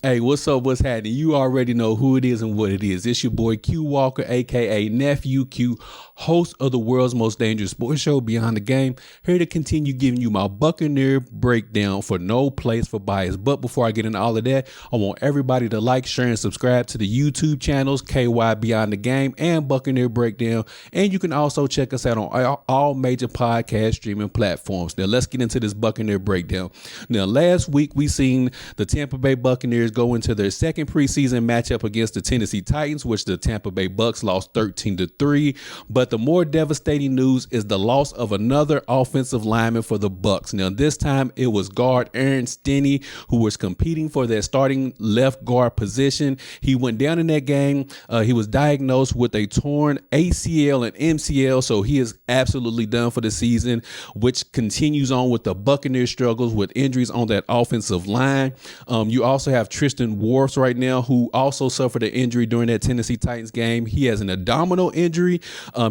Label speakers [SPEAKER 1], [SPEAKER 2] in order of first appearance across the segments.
[SPEAKER 1] Hey, what's up? What's happening? You already know who it is and what it is. It's your boy Q Walker, aka Nephew Q, host of the world's most dangerous sports show, Beyond the Game, here to continue giving you my Buccaneer breakdown for no place for bias. But before I get into all of that, I want everybody to like, share, and subscribe to the YouTube channels KY Beyond the Game and Buccaneer Breakdown. And you can also check us out on all major podcast streaming platforms. Now let's get into this Buccaneer breakdown. Now last week we seen the Tampa Bay Buccaneers go into their second preseason matchup against the Tennessee Titans, which the Tampa Bay Bucs lost 13-3. But the more devastating news is the loss of another offensive lineman for the Bucs. Now this time it was guard Aaron Stinney, who was competing for that starting left guard position. He went down in that game. He was diagnosed with a torn ACL and MCL, so he is absolutely done for the season, which continues on with the Buccaneers struggles with injuries on that offensive line. You also have Tristan Wirfs right now, who also suffered an injury during that Tennessee Titans game. He has an abdominal injury.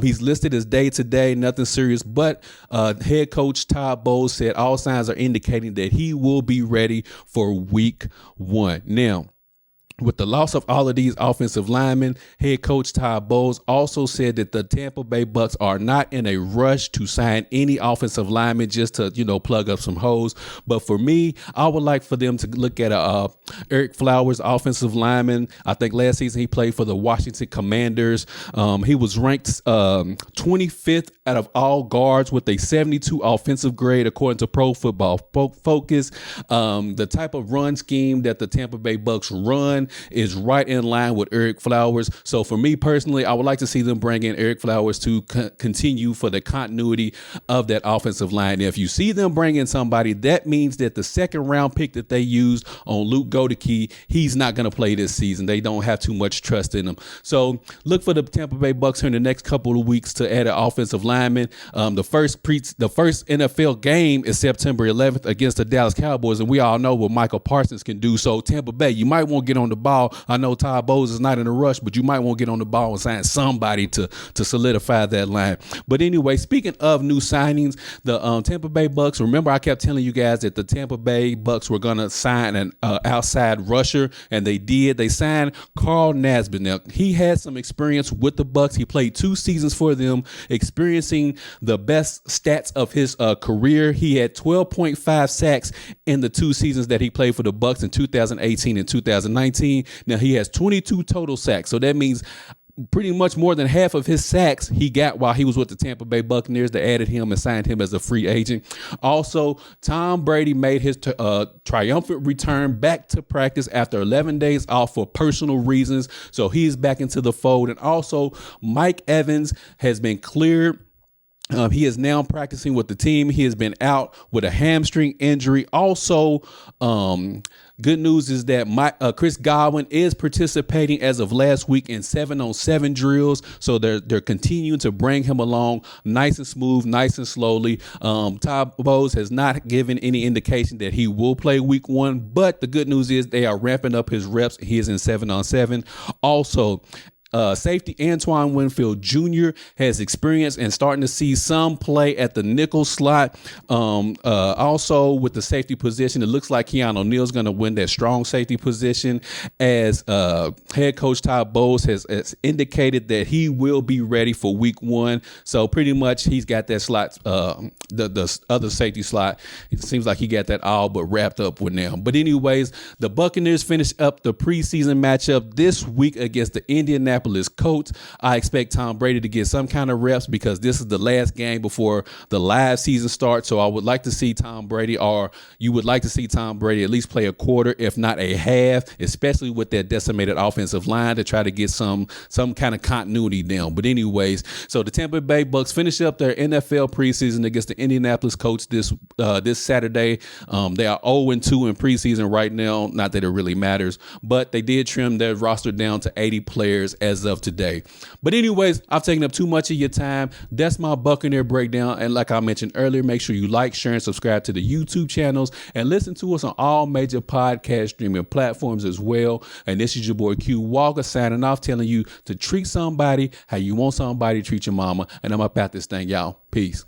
[SPEAKER 1] He's listed as day-to-day, nothing serious, but head coach Todd Bowles said all signs are indicating that he will be ready for week 1. Now, with the loss of all of these offensive linemen, head coach Todd Bowles also said that the Tampa Bay Bucs are not in a rush to sign any offensive linemen just to, plug up some holes. But for me, I would like for them to look at Eric Flowers, offensive lineman. I think last season he played for the Washington Commanders. He was ranked 25th out of all guards with a 72 offensive grade, according to Pro Football Focus. The type of run scheme that the Tampa Bay Bucs run is right in line with Eric Flowers. So for me personally, I would like to see them bring in Eric Flowers to continue for the continuity of that offensive line. Now, if you see them bring in somebody, that means that the second round pick that they used on Luke Goedeke, he's not going to play this season. They don't have too much trust in him. So look for the Tampa Bay Bucs here in the next couple of weeks to add an offensive lineman. The first NFL game is September 11th against the Dallas Cowboys, and we all know what Michael Parsons can do. So Tampa Bay, you might want to get on the ball. I know Todd Bowles is not in a rush, but you might want to get on the ball and sign somebody to solidify that line. But anyway, speaking of new signings, the Tampa Bay Bucs, remember I kept telling you guys that the Tampa Bay Bucs were going to sign an outside rusher, and they did. They signed Carl Nassib. Now, he had some experience with the Bucs. He played 2 seasons for them, experiencing the best stats of his career. He had 12.5 sacks in the 2 seasons that he played for the Bucs in 2018 and 2019. Now he has 22 total sacks. So that means pretty much more than half of his sacks he got while he was with the Tampa Bay Buccaneers. They added him and signed him as a free agent. Also, Tom Brady made his triumphant return back to practice after 11 days off for personal reasons. So he's back into the fold. And also, Mike Evans has been cleared. He is now practicing with the team. He has been out with a hamstring injury. Also, good news is that Chris Godwin is participating as of last week in 7-on-7 drills. So they're continuing to bring him along nice and smooth, nice and slowly. Todd Bowles has not given any indication that he will play week 1, but the good news is they are ramping up his reps. He is in 7-on-7. Also, safety Antoine Winfield Jr. has experienced and starting to see some play at the nickel slot. Also, with the safety position, it looks like Keanu O'Neal is going to win that strong safety position, as head coach Todd Bowles has indicated that he will be ready for week 1. So pretty much he's got that slot, the other safety slot. It seems like he got that all but wrapped up with now. But anyways, the Buccaneers finished up the preseason matchup this week against the Indianapolis Colts. I expect Tom Brady to get some kind of reps because this is the last game before the live season starts. So I would like to see Tom Brady, or you would like to see Tom Brady at least play a quarter, if not a half, especially with that decimated offensive line, to try to get some kind of continuity down. But anyways, so the Tampa Bay Bucs finish up their NFL preseason against the Indianapolis Colts this Saturday. They are 0-2 in preseason right now. Not that it really matters, but they did trim their roster down to 80 players as of today. But anyways, I've taken up too much of your time. That's my Buccaneer breakdown. And like I mentioned earlier, make sure you like, share, and subscribe to the YouTube channels and listen to us on all major podcast streaming platforms as well. And this is your boy Q Walker signing off, telling you to treat somebody how you want somebody to treat your mama. And I'm about this thing, y'all. Peace.